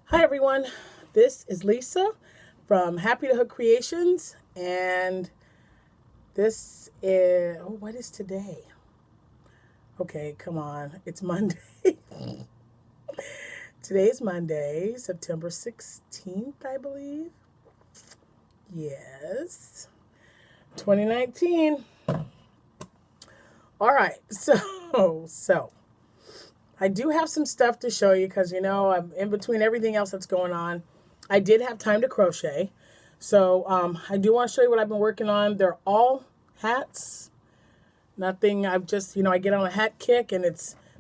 Hi everyone, this is Lisa from Happytohook Creations, and this is, what is today? Okay, come on, it's Monday. Today is Monday, September 16th, I believe. Yes, 2019. All right, so I do have some stuff to show you because I'm in between everything else that's going on. I did have time to crochet. So I do want to show you what I've been working on. They're all hats. Nothing, I've just, I get on a hat kick and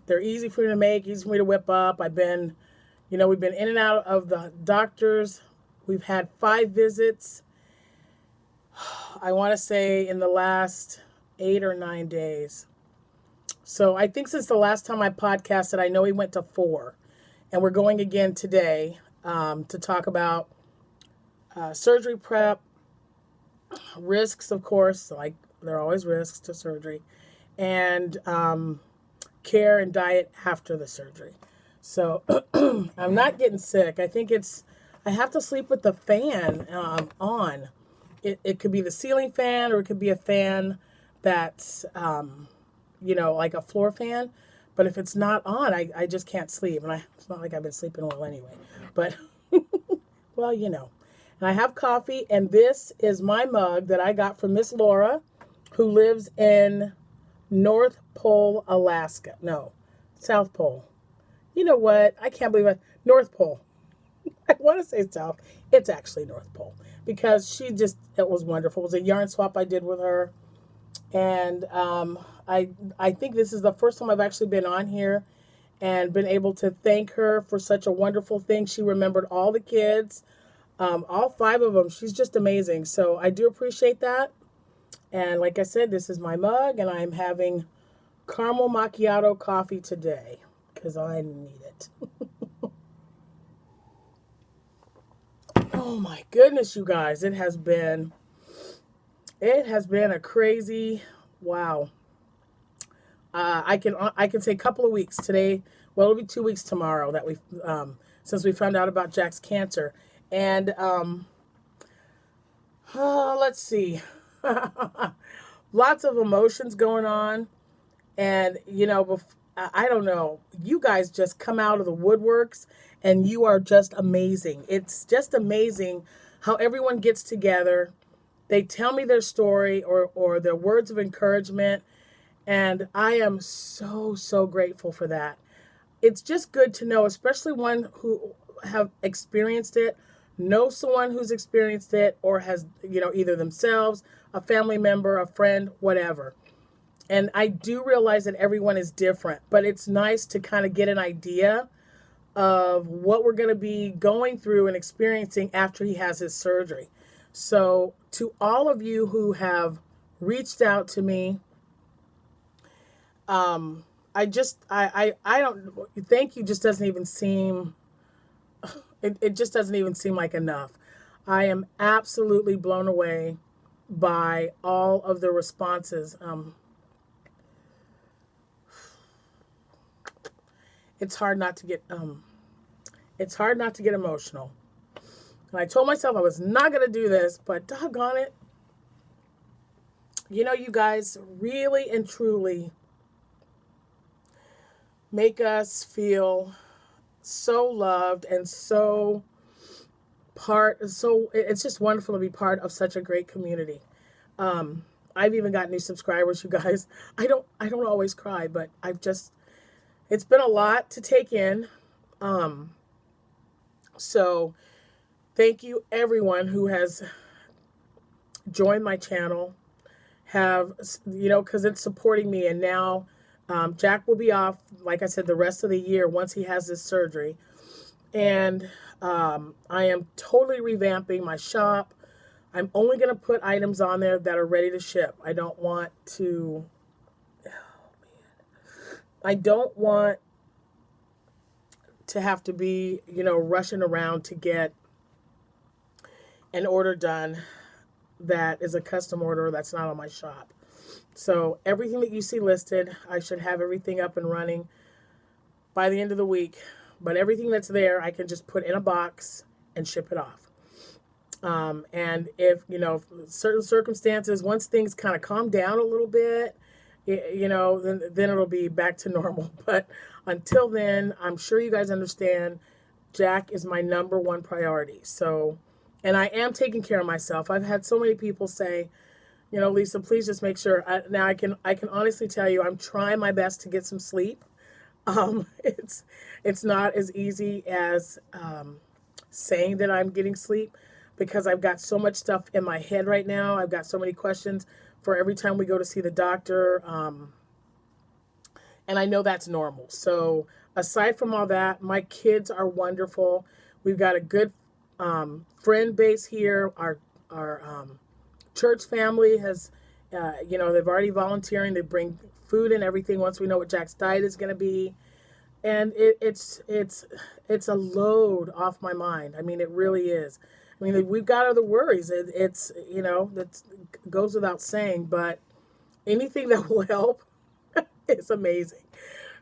they're easy for me to make, easy for me to whip up. We've been in and out of the doctors. We've had 5 visits. I want to say in the last 8 or 9 days. So I think since the last time I podcasted, I know we went to 4. And we're going again today to talk about surgery prep, risks, of course, like there are always risks to surgery, and care and diet after the surgery. So I'm not getting sick. I have to sleep with the fan on. It could be the ceiling fan, or it could be a fan that's, like a floor fan. But if it's not on, I just can't sleep. And it's not like I've been sleeping well anyway. But, well, And I have coffee, and this is my mug that I got from Miss Laura, who lives in North Pole, Alaska. No, South Pole. You know what? I can't believe it. North Pole. I want to say South. It's actually North Pole because it was wonderful. It was a yarn swap I did with her. And I think this is the first time I've actually been on here and been able to thank her for such a wonderful thing. She remembered all the kids, all 5 of them. She's just amazing. So I do appreciate that. And like I said, this is my mug, and I'm having caramel macchiato coffee today because I need it. Oh my goodness, you guys. It has been a crazy, wow. I can say a couple of weeks today. Well, it'll be 2 weeks tomorrow that since we found out about Jack's cancer. And let's see, lots of emotions going on. And I don't know, you guys just come out of the woodworks, and you are just amazing. It's just amazing how everyone gets together. They tell me their story or their words of encouragement. And I am so, so grateful for that. It's just good to know, especially one who have experienced it, know someone who's experienced it, or has, either themselves, a family member, a friend, whatever. And I do realize that everyone is different, but it's nice to kind of get an idea of what we're going to be going through and experiencing after he has his surgery. So to all of you who have reached out to me, I don't, thank you just doesn't even seem, it just doesn't even seem like enough. I am absolutely blown away by all of the responses. It's hard not to get emotional. And I told myself I was not going to do this, but doggone it. You guys really and truly make us feel so loved and it's just wonderful to be part of such a great community. I've even got new subscribers, you guys. I don't always cry, but it's been a lot to take in. So thank you everyone who has joined my channel, because it's supporting me. And now Jack will be off, like I said, the rest of the year once he has this surgery. And I am totally revamping my shop. I'm only going to put items on there that are ready to ship. I don't want to have to be, rushing around to get an order done that is a custom order that's not on my shop. So everything that you see listed, I should have everything up and running by the end of the week. But everything that's there, I can just put in a box and ship it off. And if, certain circumstances, once things kind of calm down a little bit, then it'll be back to normal. But until then, I'm sure you guys understand Jack is my number one priority. So, and I am taking care of myself. I've had so many people say, Lisa, please just make sure. Now I can honestly tell you, I'm trying my best to get some sleep. It's not as easy as saying that I'm getting sleep, because I've got so much stuff in my head right now. I've got so many questions for every time we go to see the doctor. And I know that's normal. So aside from all that, my kids are wonderful. We've got a good friend base here. Our church family has, they've already volunteering to bring food and everything once we know what Jack's diet is going to be. And it's a load off my mind. I mean, it really is. I mean, we've got other worries. That goes without saying, but anything that will help is amazing.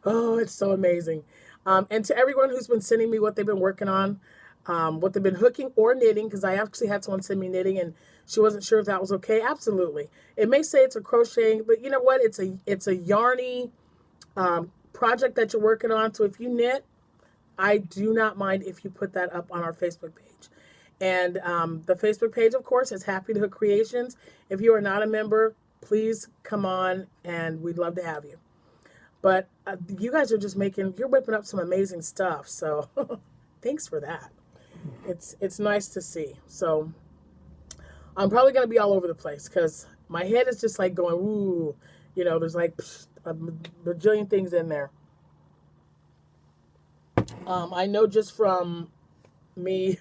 Oh, it's so amazing. And to everyone who's been sending me what they've been working on, what they've been hooking or knitting, because I actually had someone send me knitting and she wasn't sure if that was okay. Absolutely. It may say it's a crocheting, but you know what? It's a yarny project that you're working on. So if you knit, I do not mind if you put that up on our Facebook page. And the Facebook page, of course, is Happytohook Creations. If you are not a member, please come on, and we'd love to have you. But you guys are just you're whipping up some amazing stuff. So thanks for that. It's nice to see. So I'm probably going to be all over the place because my head is just like going, ooh, there's like a bajillion things in there. I know just from me,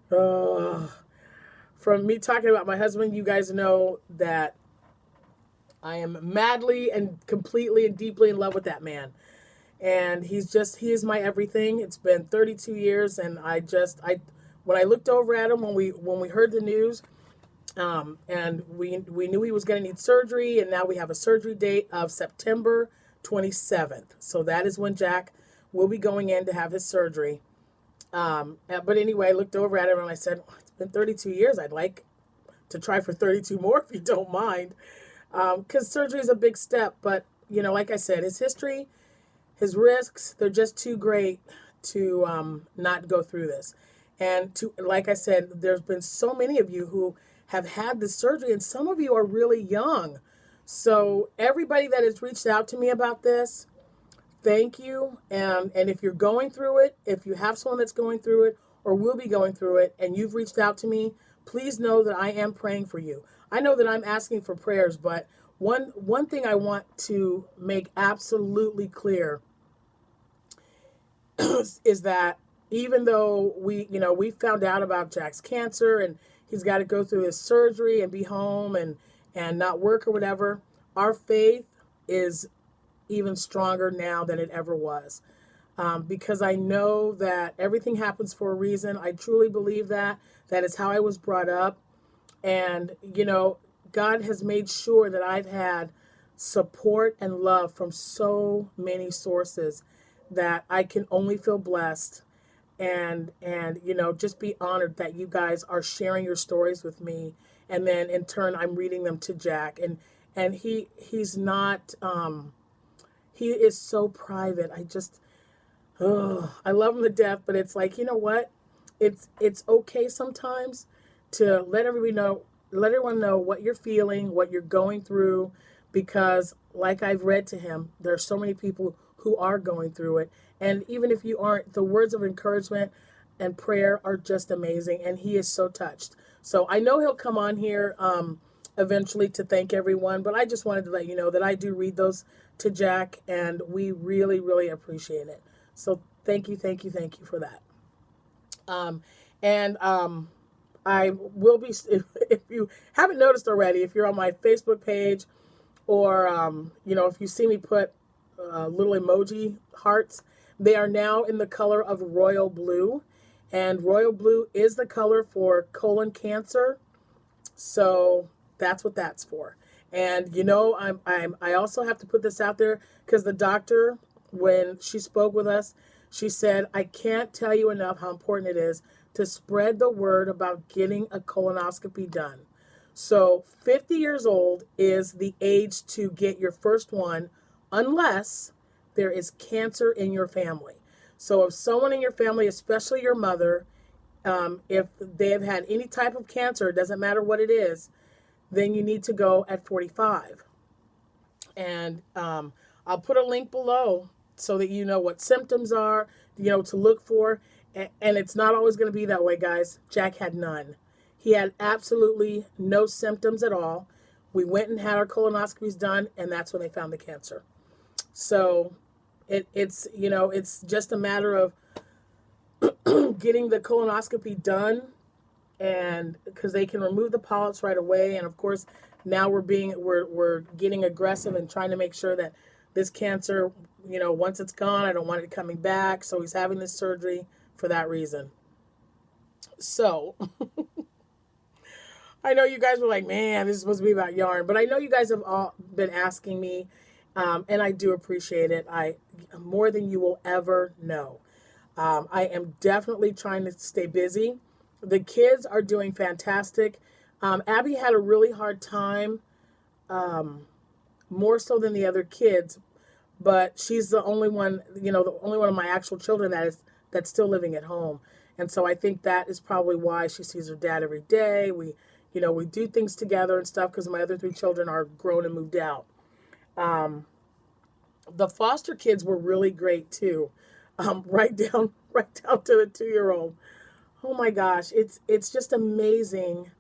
from me talking about my husband, you guys know that I am madly and completely and deeply in love with that man. And he is my everything. It's been 32 years. And when I looked over at him, when we heard the news, and we knew he was going to need surgery, and now we have a surgery date of September 27th. So that is when Jack will be going in to have his surgery. But anyway, I looked over at him and I said, it's been 32 years. I'd like to try for 32 more if you don't mind. Because surgery is a big step. But, like I said, his history, his risks, they're just too great to not go through this. And like I said, there's been so many of you who have had this surgery, and some of you are really young. So everybody that has reached out to me about this, thank you. And if you're going through it, if you have someone that's going through it or will be going through it, and you've reached out to me, please know that I am praying for you. I know that I'm asking for prayers, but one thing I want to make absolutely clear is that even though we found out about Jack's cancer and he's got to go through his surgery and be home and not work or whatever, our faith is even stronger now than it ever was. Because I know that everything happens for a reason. I truly believe that. That is how I was brought up. And, God has made sure that I've had support and love from so many sources that I can only feel blessed and just be honored that you guys are sharing your stories with me. And then in turn, I'm reading them to Jack. And he's not, he is so private. I love him to death, but it's like, you know what? It's okay sometimes to let everyone know what you're feeling, what you're going through, because like I've read to him, there are so many people who are going through it. And even if you aren't, the words of encouragement and prayer are just amazing. And he is so touched. So I know he'll come on here eventually to thank everyone, but I just wanted to let you know that I do read those to Jack, and we really, really appreciate it. So thank you for that. I will be, if you haven't noticed already, if you're on my Facebook page or, if you see me put little emoji hearts, they are now in the color of royal blue. And royal blue is the color for colon cancer. So that's what that's for. And, I also have to put this out there because the doctor when she spoke with us, she said, I can't tell you enough how important it is to spread the word about getting a colonoscopy done. So 50 years old is the age to get your first one, unless there is cancer in your family. So if someone in your family, especially your mother, if they have had any type of cancer, it doesn't matter what it is, then you need to go at 45. And I'll put a link below so that you know what symptoms are, to look for. And it's not always going to be that way, guys. Jack had none. He had absolutely no symptoms at all. We went and had our colonoscopies done, and that's when they found the cancer. So it's just a matter of getting the colonoscopy done, and because they can remove the polyps right away. And of course, now we're getting aggressive and trying to make sure that this cancer, once it's gone, I don't want it coming back. So he's having this surgery for that reason. So I know you guys were like, man, this is supposed to be about yarn, but I know you guys have all been asking me, and I do appreciate it. More than you will ever know. I am definitely trying to stay busy. The kids are doing fantastic. Abby had a really hard time, more so than the other kids, but she's the only one, the only one of my actual children that's still living at home. And so I think that is probably why she sees her dad every day. We do things together and stuff because my other 3 children are grown and moved out. The foster kids were really great too. Right down to the 2-year-old. Oh my gosh, it's just amazing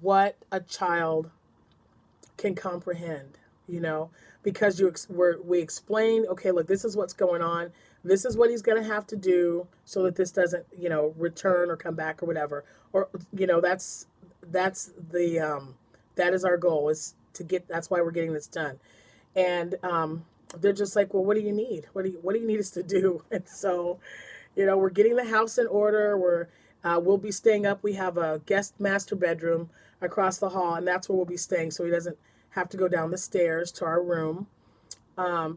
what a child can comprehend, because we explained, okay, look, this is what's going on. This is what he's going to have to do so that this doesn't, return or come back or whatever. Or, that's that is our goal, is to get, that's why we're getting this done. And, they're just like, well, what do you need? What do you need us to do? And so, we're getting the house in order. We'll be staying up. We have a guest master bedroom across the hall, and that's where we'll be staying, so he doesn't have to go down the stairs to our room.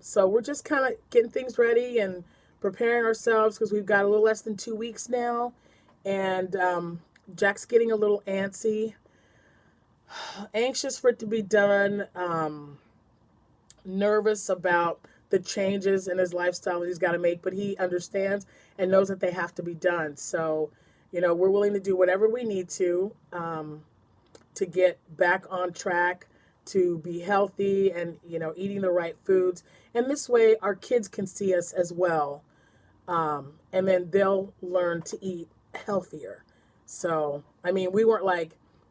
So we're just kind of getting things ready and preparing ourselves because we've got a little less than 2 weeks now, and Jack's getting a little antsy, anxious for it to be done. Nervous about the changes in his lifestyle that he's got to make, but he understands and knows that they have to be done. So, we're willing to do whatever we need to get back on track, to be healthy and, eating the right foods. And this way our kids can see us as well. And then they'll learn to eat healthier. So,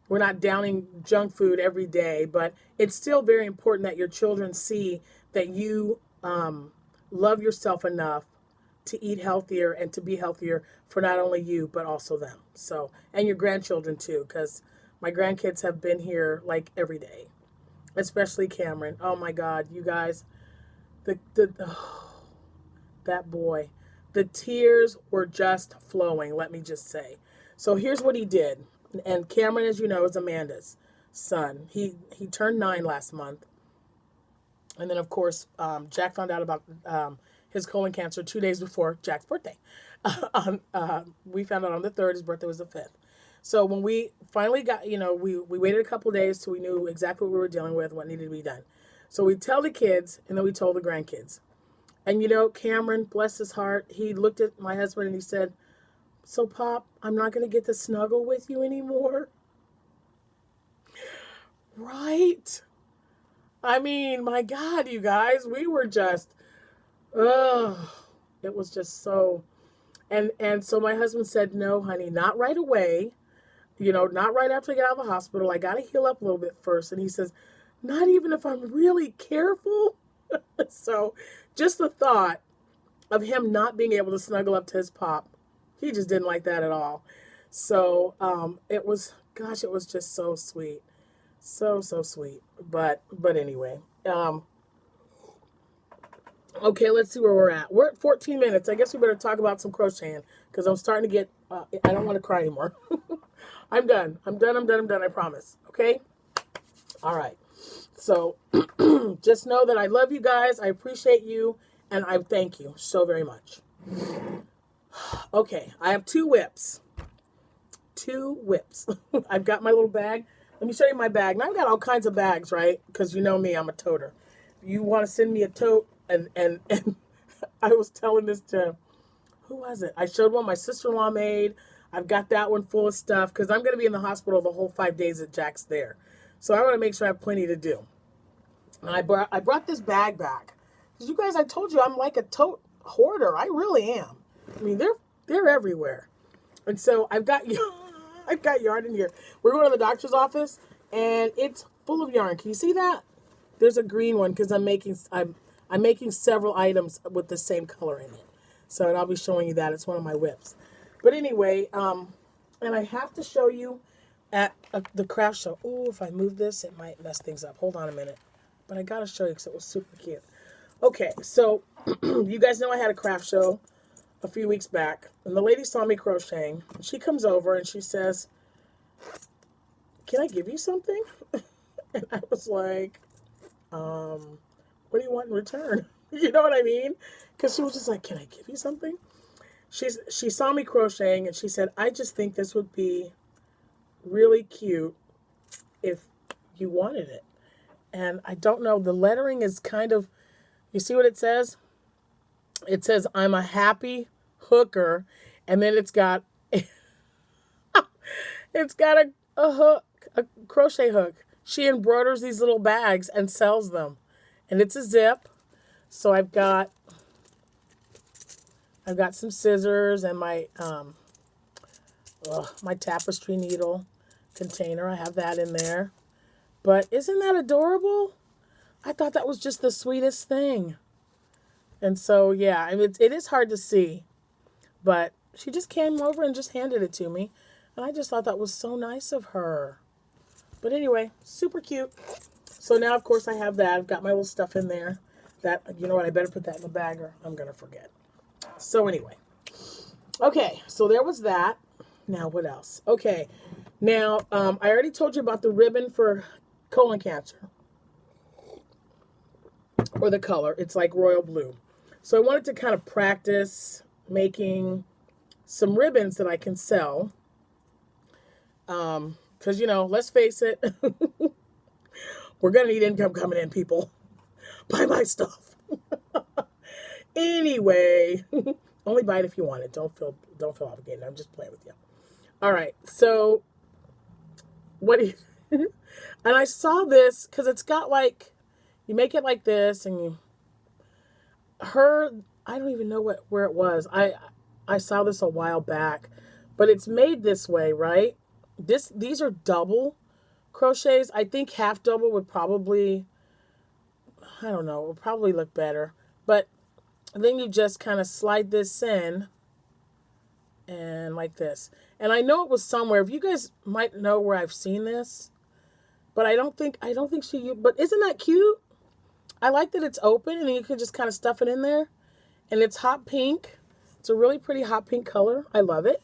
we're not downing junk food every day, but it's still very important that your children see that you love yourself enough to eat healthier and to be healthier for not only you, but also them. So, and your grandchildren too, because my grandkids have been here like every day, especially Cameron. Oh my God, you guys, that boy, the tears were just flowing, let me just say. So here's what he did. And Cameron, as you know, is Amanda's son. He turned 9 last month. And then, of course, Jack found out about his colon cancer 2 days before Jack's birthday. We found out on the 3rd. His birthday was the 5th. So when we finally got, we waited a couple of days till we knew exactly what we were dealing with, what needed to be done. So we tell the kids, and then we told the grandkids. And, Cameron, bless his heart, he looked at my husband and he said, so, Pop, I'm not going to get to snuggle with you anymore. Right? My God, you guys, we were just, it was just so, and so my husband said, no, honey, not right away. Not right after I get out of the hospital. I got to heal up a little bit first. And he says, not even if I'm really careful. So just the thought of him not being able to snuggle up to his Pop, he just didn't like that at all. So it was just so sweet. So sweet. But anyway. Okay, let's see where we're at. We're at 14 minutes. I guess we better talk about some crocheting because I'm starting to get, I don't want to cry anymore. I'm done, I promise. Okay? All right. So just know that I love you guys. I appreciate you. And I thank you so very much. Okay, I have 2 whips. 2 whips. I've got my little bag. Let me show you my bag. Now I've got all kinds of bags, right? Because you know me, I'm a toter. You want to send me a tote, and I was telling this to, who was it? I showed one my sister-in-law made. I've got that one full of stuff because I'm going to be in the hospital the whole 5 days that Jack's there. So I want to make sure I have plenty to do. And I brought this bag back. Because you guys, I told you I'm like a tote hoarder. I really am. I mean, they're everywhere. And so I've got yarn in here. We're going to the doctor's office, and it's full of yarn. Can you see that? There's a green one because I'm making several items with the same color in it. So, and I'll be showing you that. It's one of my whips. But anyway, and I have to show you at the craft show. Oh, if I move this, it might mess things up. Hold on a minute. But I got to show you because it was super cute. Okay, so you guys know I had a craft show a few weeks back, and the lady saw me crocheting. She comes over and she says, "Can I give you something?" And I was like, what do you want in return? You know what I mean? Because she was just like, "Can I give you something?" She saw me crocheting and she said, "I just think this would be really cute if you wanted it." And I don't know, the lettering is kind of, you see what it says? It says, "I'm a happy hooker," and then it's got a hook, a crochet hook. She embroiders these little bags and sells them, and it's a zip. So I've got some scissors and my my tapestry needle container. I have that in there. But isn't that adorable? I thought that was just the sweetest thing. And so, yeah, I mean, it is hard to see. But she just came over and just handed it to me. And I just thought that was so nice of her. But anyway, super cute. So now, of course, I have that. I've got my little stuff in there. That, you know what, I better put that in the bag or I'm going to forget. So anyway. Okay, so there was that. Now, what else? Okay, now, I already told you about the ribbon for colon cancer. Or the color. It's like royal blue. So I wanted to kind of practice making some ribbons that I can sell. Because, you know, let's face it, we're going to need income coming in, people. Buy my stuff. Anyway, only buy it if you want it. Don't feel obligated. I'm just playing with you. All right. So, what do you... And I saw this because it's got like, you make it like this and you... I don't even know where it was. I saw this a while back, but it's made this way, right? These are double crochets. I think half double would probably, I don't know, would probably look better. But then you just kind of slide this in and like this. And I know it was somewhere. If you guys might know where I've seen this, but I don't think but isn't that cute? I like that it's open and you can just kind of stuff it in there. And it's hot pink. It's a really pretty hot pink color. I love it.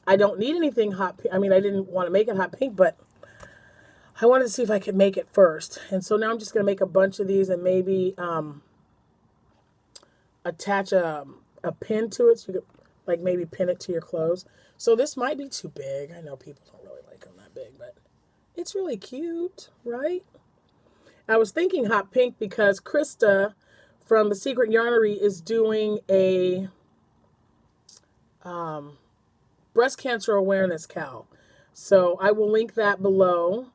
I don't need anything hot pink. I mean, I didn't want to make it hot pink, but I wanted to see if I could make it first. And so now I'm just going to make a bunch of these and maybe attach a pin to it. So you could like maybe pin it to your clothes. So this might be too big. I know people don't really like them that big, but it's really cute, right? I was thinking hot pink because Krista from The Secret Yarnery is doing a breast cancer awareness cowl. So I will link that below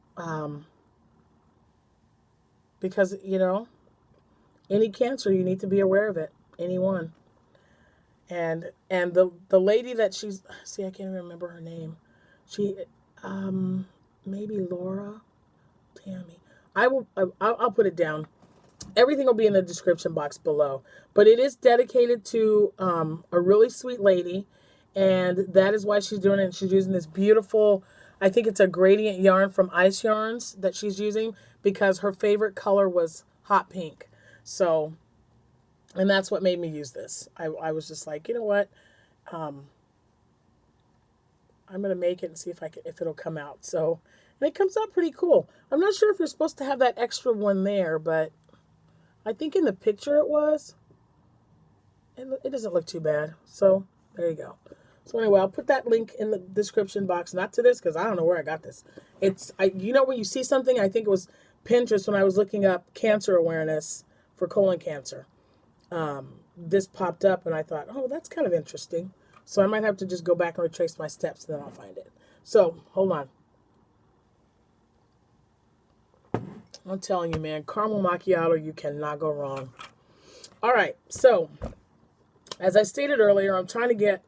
because, you know, any cancer, you need to be aware of it. Anyone. And the lady that she's, see, I can't remember her name. She, maybe Laura, Tammy. I'll put it down. Everything will be in the description box below. But it is dedicated to a really sweet lady. And that is why she's doing it. She's using this beautiful, I think it's a gradient yarn from Ice Yarns that she's using because her favorite color was hot pink. So, and that's what made me use this. I was just like, you know what? I'm going to make it and see if it'll come out. So, and it comes out pretty cool. I'm not sure if you're supposed to have that extra one there, but I think in the picture it was. it doesn't look too bad. So there you go. So anyway, I'll put that link in the description box. Not to this, because I don't know where I got this. You know when you see something, I think it was Pinterest when I was looking up cancer awareness for colon cancer. This popped up and I thought, oh, that's kind of interesting. So I might have to just go back and retrace my steps and then I'll find it. So hold on. I'm telling you, man, caramel macchiato, you cannot go wrong. All right, so as I stated earlier, I'm trying to get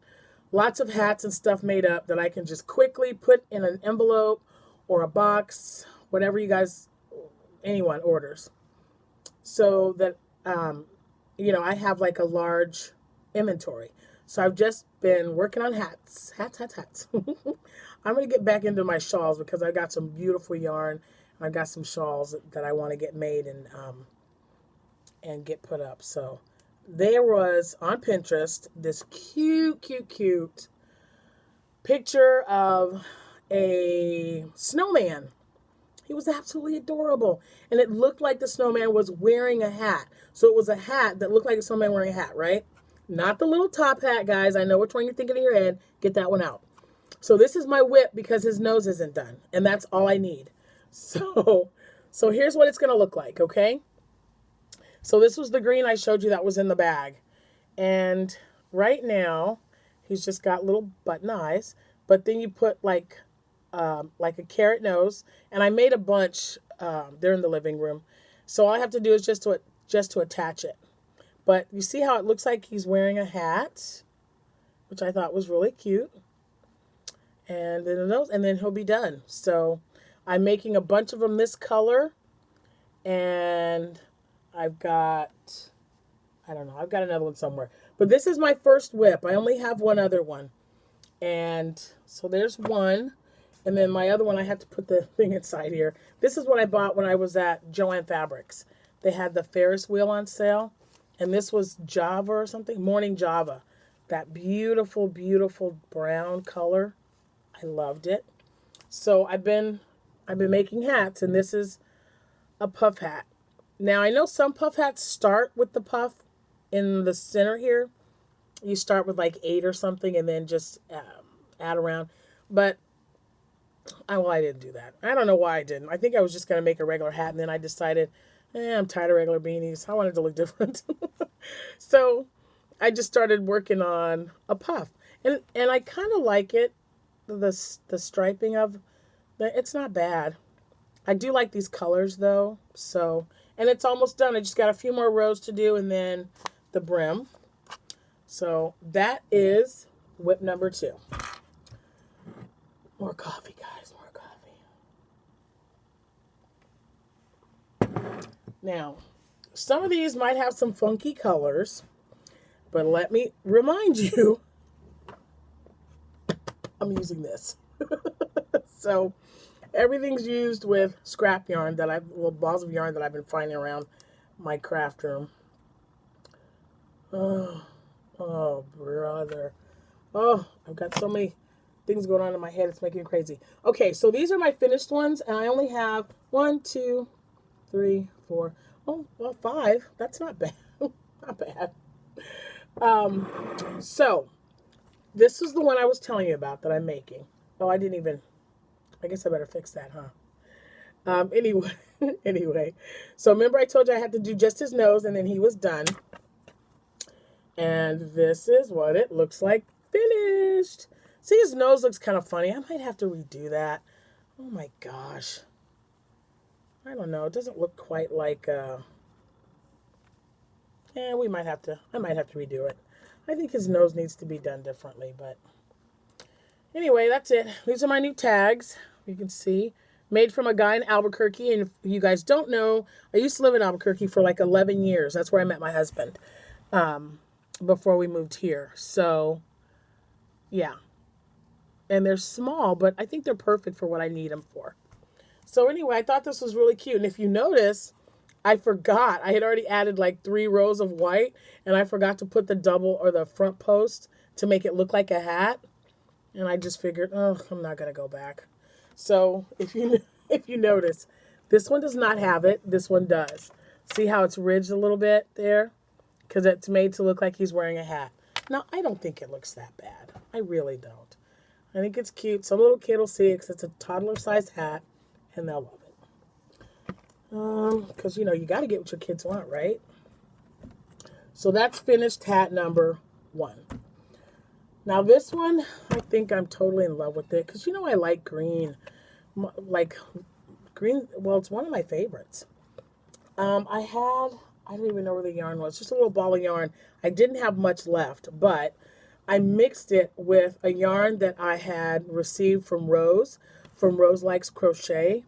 lots of hats and stuff made up that I can just quickly put in an envelope or a box, whatever anyone orders. So that, you know, I have like a large inventory. So I've just been working on hats. I'm going to get back into my shawls because I got some beautiful yarn. I've got some shawls that I want to get made and get put up. So there was on Pinterest this cute picture of a snowman. He was absolutely adorable. And it looked like the snowman was wearing a hat. So it was a hat that looked like a snowman wearing a hat, right? Not the little top hat, guys. I know which one you're thinking in your head. Get that one out. So this is my whip because his nose isn't done. And that's all I need. So here's what it's going to look like, okay? So this was the green I showed you that was in the bag. And right now, he's just got little button eyes. But then you put like a carrot nose. And I made a bunch. They're in the living room. So all I have to do is just to attach it. But you see how it looks like he's wearing a hat, which I thought was really cute. And then the nose, and then he'll be done. So I'm making a bunch of them this color. And I've got, I don't know, I've got another one somewhere. But this is my first whip. I only have one other one. And so there's one. And then my other one, I had to put the thing inside here. This is what I bought when I was at Joann Fabrics. They had the Ferris wheel on sale. And this was Java or something, Morning Java. That beautiful, beautiful brown color. I loved it. So I've been making hats, and this is a puff hat. Now, I know some puff hats start with the puff in the center here. You start with like 8 or something and then just add around. But, I didn't do that. I don't know why I didn't. I think I was just going to make a regular hat, and then I decided, I'm tired of regular beanies. I wanted to look different. So I just started working on a puff. And I kind of like it, the striping of it's not bad. I do like these colors though. So, and it's almost done. I just got a few more rows to do and then the brim. So that is whip number 2. More coffee, guys, more coffee. Now, some of these might have some funky colors, but let me remind you, I'm using this. So everything's used with scrap yarn little balls of yarn that I've been finding around my craft room. Oh, brother. Oh, I've got so many things going on in my head. It's making me crazy. Okay, so these are my finished ones, and I only have 1, 2, 3, 4. Oh, well, 5. That's not bad. Not bad. So this is the one I was telling you about that I'm making. Oh, I guess I better fix that, huh? Anyway. So remember I told you I had to do just his nose and then he was done. And this is what it looks like finished. See, his nose looks kind of funny. I might have to redo that. Oh my gosh. I don't know. It doesn't look quite like, I might have to redo it. I think his nose needs to be done differently, but anyway, that's it. These are my new tags. You can see, made from a guy in Albuquerque. And if you guys don't know, I used to live in Albuquerque for like 11 years. That's where I met my husband before we moved here. So, yeah. And they're small, but I think they're perfect for what I need them for. So anyway, I thought this was really cute. And if you notice, I forgot. I had already added like 3 rows of white, and I forgot to put the double or the front post to make it look like a hat. And I just figured, I'm not going to go back. So if you notice, this one does not have it. This one does. See how it's ridged a little bit there? because it's made to look like he's wearing a hat. Now, I don't think it looks that bad. I really don't. I think it's cute. Some little kid will see it because it's a toddler-sized hat, and they'll love it. Because, you know, you got to get what your kids want, right? So that's finished hat number 1. Now this one, I think I'm totally in love with it because, you know, I like green. Like green, well, it's one of my favorites. I don't even know where the yarn was, just a little ball of yarn. I didn't have much left, but I mixed it with a yarn that I had received from Rose Likes Crochet.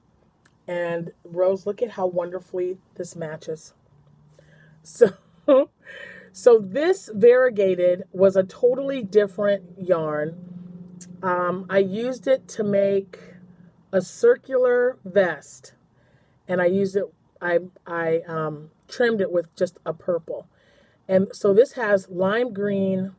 And Rose, look at how wonderfully this matches. So, so this variegated was a totally different yarn. I used it to make a circular vest, and I used it. I trimmed it with just a purple, and so this has lime green,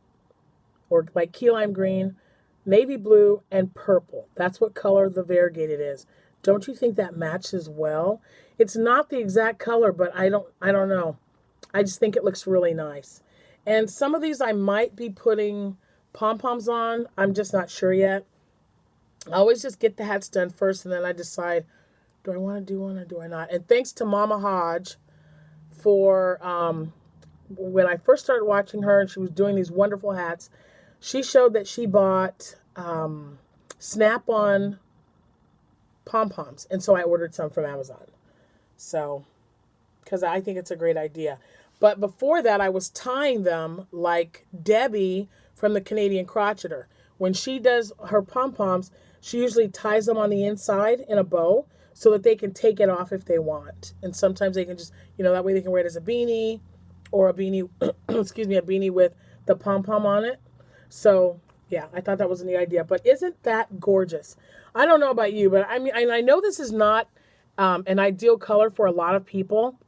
or like key lime green, navy blue, and purple. That's what color the variegated is. Don't you think that matches well? It's not the exact color, but I don't know. I just think it looks really nice. And some of these I might be putting pom-poms on. I'm just not sure yet. I always just get the hats done first, and then I decide, do I want to do one or do I not? And thanks to Mama Hodge for, when I first started watching her and she was doing these wonderful hats, she showed that she bought snap-on pom-poms. And so I ordered some from Amazon. So, because I think it's a great idea. But before that, I was tying them like Debbie from the Canadian Crocheter. When she does her pom-poms, she usually ties them on the inside in a bow so that they can take it off if they want. And sometimes they can just, you know, that way they can wear it as a beanie or a beanie, excuse me, a beanie with the pom-pom on it. So, yeah, I thought that was a neat idea. But isn't that gorgeous? I don't know about you, but I mean, I know this is not an ideal color for a lot of people,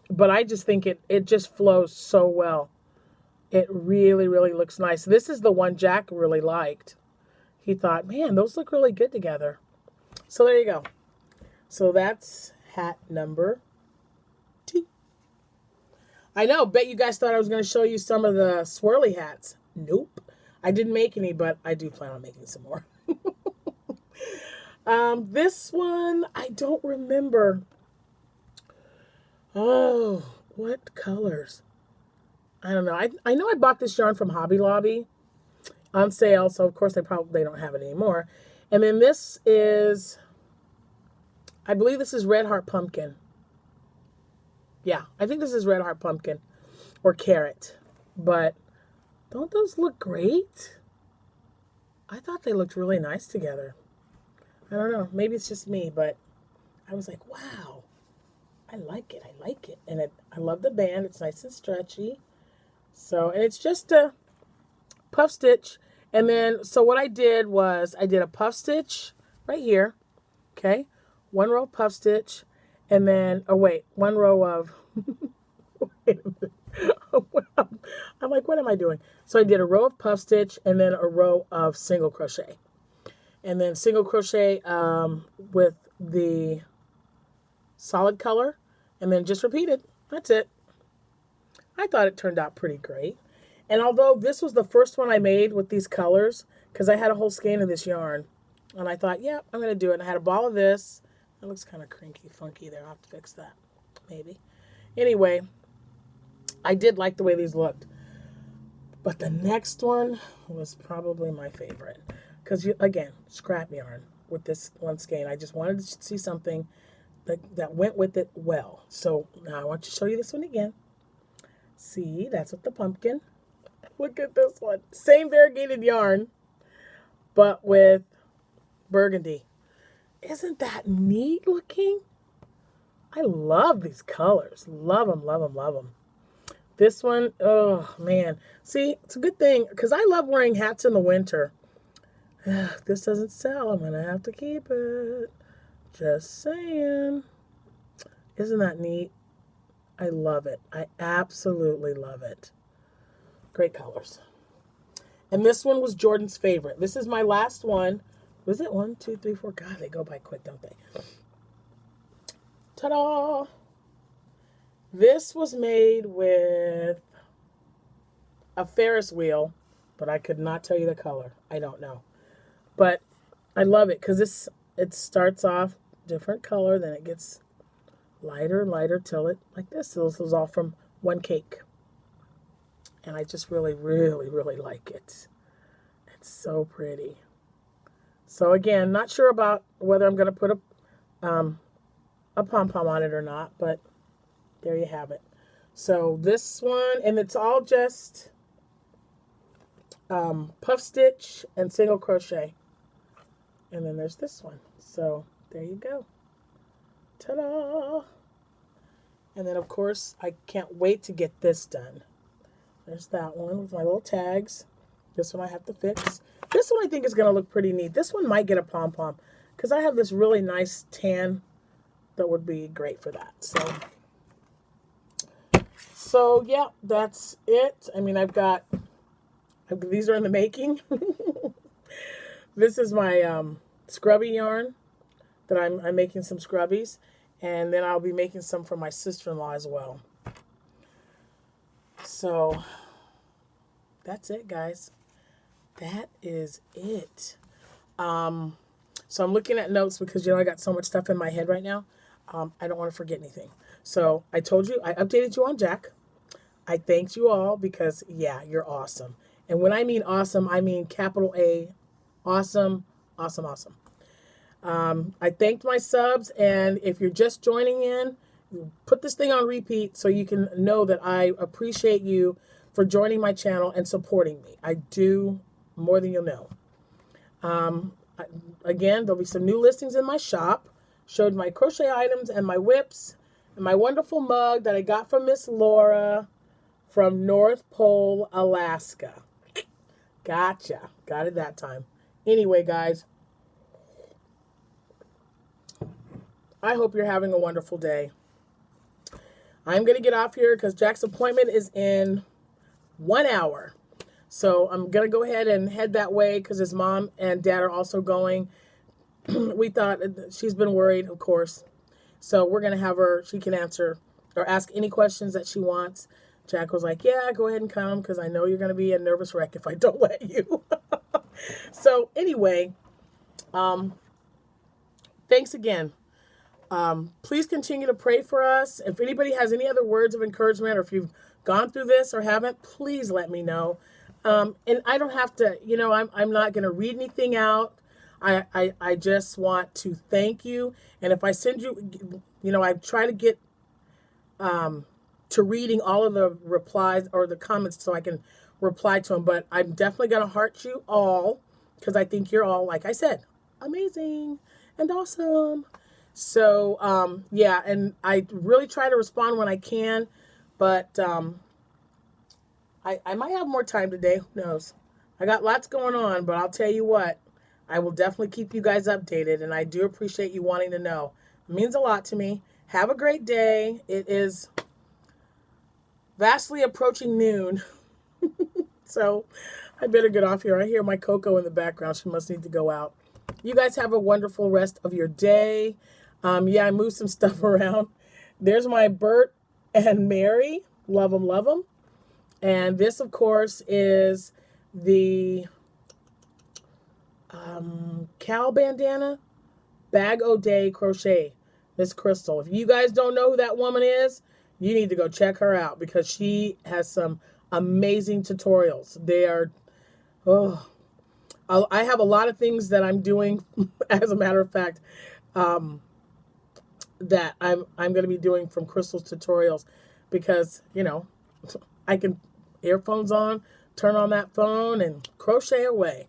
but I just think it just flows so well. It really, really looks nice. This is the one Jack really liked. He thought, man, those look really good together. So there you go. So that's hat number 2. I know, bet you guys thought I was going to show you some of the swirly hats. Nope. I didn't make any, but I do plan on making some more. This one, I don't remember. Oh, what colors? I don't know. I know I bought this yarn from Hobby Lobby on sale, so of course they don't have it anymore. And then this is, I believe this is Red Heart Pumpkin. Yeah, I think this is Red Heart Pumpkin or Carrot. But don't those look great? I thought they looked really nice together. I don't know. Maybe it's just me, but I was like, wow. I like it. I like it. And I love the band. It's nice and stretchy. So, and it's just a puff stitch. And then, so what I did was I did a puff stitch right here. Okay. 1 row of puff stitch. And then, oh wait, 1 row of, wait a minute. I'm like, what am I doing? So I did a row of puff stitch and then a row of single crochet. And then single crochet with the solid color. And then just repeated. That's it. I thought it turned out pretty great. And although this was the first one I made with these colors, because I had a whole skein of this yarn, and I thought, yeah, I'm going to do it. And I had a ball of this. It looks kind of crinky, funky there. I'll have to fix that, maybe. Anyway, I did like the way these looked. But the next one was probably my favorite. Because, again, scrap yarn with this one skein. I just wanted to see something that went with it well. So now I want to show you this one again. See, that's with the pumpkin. Look at this one. Same variegated yarn, but with burgundy. Isn't that neat looking? I love these colors. Love them, love them, love them. This one, oh man. See, it's a good thing because I love wearing hats in the winter. If this doesn't sell, I'm going to have to keep it. Just saying. Isn't that neat? I love it. I absolutely love it. Great colors. And this one was Jordan's favorite. This is my last one. Was it 1, 2, 3, 4? God, they go by quick, don't they? Ta-da! This was made with a Ferris wheel, but I could not tell you the color. I don't know. But I love it because it starts off different color, then it gets lighter and lighter till it like this. So this was all from one cake. And I just really, really, really like it. It's so pretty. So again, not sure about whether I'm going to put a pom-pom on it or not, but there you have it. So this one, and it's all just puff stitch and single crochet. And then there's this one. So there you go. Ta-da! And then, of course, I can't wait to get this done. There's that one with my little tags. This one I have to fix. This one I think is going to look pretty neat. This one might get a pom-pom because I have this really nice tan that would be great for that. So yeah, that's it. I mean, these are in the making. This is my scrubby yarn that I'm making some scrubbies. And then I'll be making some for my sister-in-law as well. So that's it, guys. That is it. So I'm looking at notes because, I got so much stuff in my head right now. I don't want to forget anything. So I told you, I updated you on Jack. I thanked you all because, yeah, you're awesome. And when I mean awesome, I mean capital A, awesome, awesome, awesome. I thanked my subs, and if you're just joining in, put this thing on repeat so you can know that I appreciate you for joining my channel and supporting me. I do more than you'll know. Again, there'll be some new listings in my shop. Showed my crochet items and my whips and my wonderful mug that I got from Miss Laura from North Pole, Alaska. Gotcha. Got it that time. Anyway, guys, I hope you're having a wonderful day. I'm going to get off here because Jack's appointment is in 1 hour. So I'm going to go ahead and head that way because his mom and dad are also going. We thought she's been worried, of course. So we're going to have her, she can answer or ask any questions that she wants. Jack was like, yeah, go ahead and come because I know you're going to be a nervous wreck if I don't let you. So anyway, thanks again. Please continue to pray for us. If anybody has any other words of encouragement or if you've gone through this or haven't, please let me know. And I don't have to, I'm not going to read anything out. I just want to thank you. And if I send you, I try to get to reading all of the replies or the comments so I can reply to them. But I'm definitely going to heart you all because I think you're all, like I said, amazing and awesome. So, yeah, and I really try to respond when I can, but I might have more time today. Who knows? I got lots going on, but I'll tell you what, I will definitely keep you guys updated, and I do appreciate you wanting to know. It means a lot to me. Have a great day. It is vastly approaching noon, so I better get off here. I hear my Coco in the background. She must need to go out. You guys have a wonderful rest of your day. Yeah, I moved some stuff around. There's my Bert and Mary. Love them, love them. And this, of course, is the cow bandana, Bag O' Day crochet, Miss Crystal. If you guys don't know who that woman is, you need to go check her out because she has some amazing tutorials. They are, I have a lot of things that I'm doing, as a matter of fact, that I'm going to be doing from Crystal's tutorials because, I can earphones on, turn on that phone, and crochet away.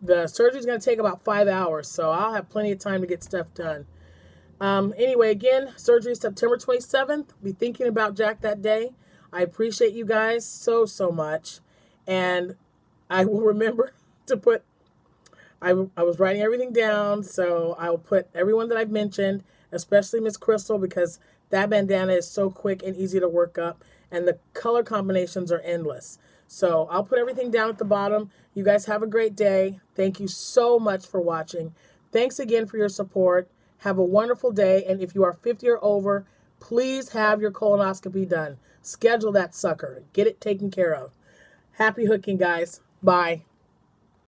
The surgery's going to take about 5 hours, so I'll have plenty of time to get stuff done. Anyway, again, surgery is September 27th. Be thinking about Jack that day. I appreciate you guys so, so much. And I will remember to put, I was writing everything down, so I will put everyone that I've mentioned, especially Miss Crystal, because that bandana is so quick and easy to work up, and the color combinations are endless. So I'll put everything down at the bottom. You guys have a great day. Thank you so much for watching. Thanks again for your support. Have a wonderful day. And if you are 50 or over, please have your colonoscopy done. Schedule that sucker. Get it taken care of. Happy hooking, guys. Bye.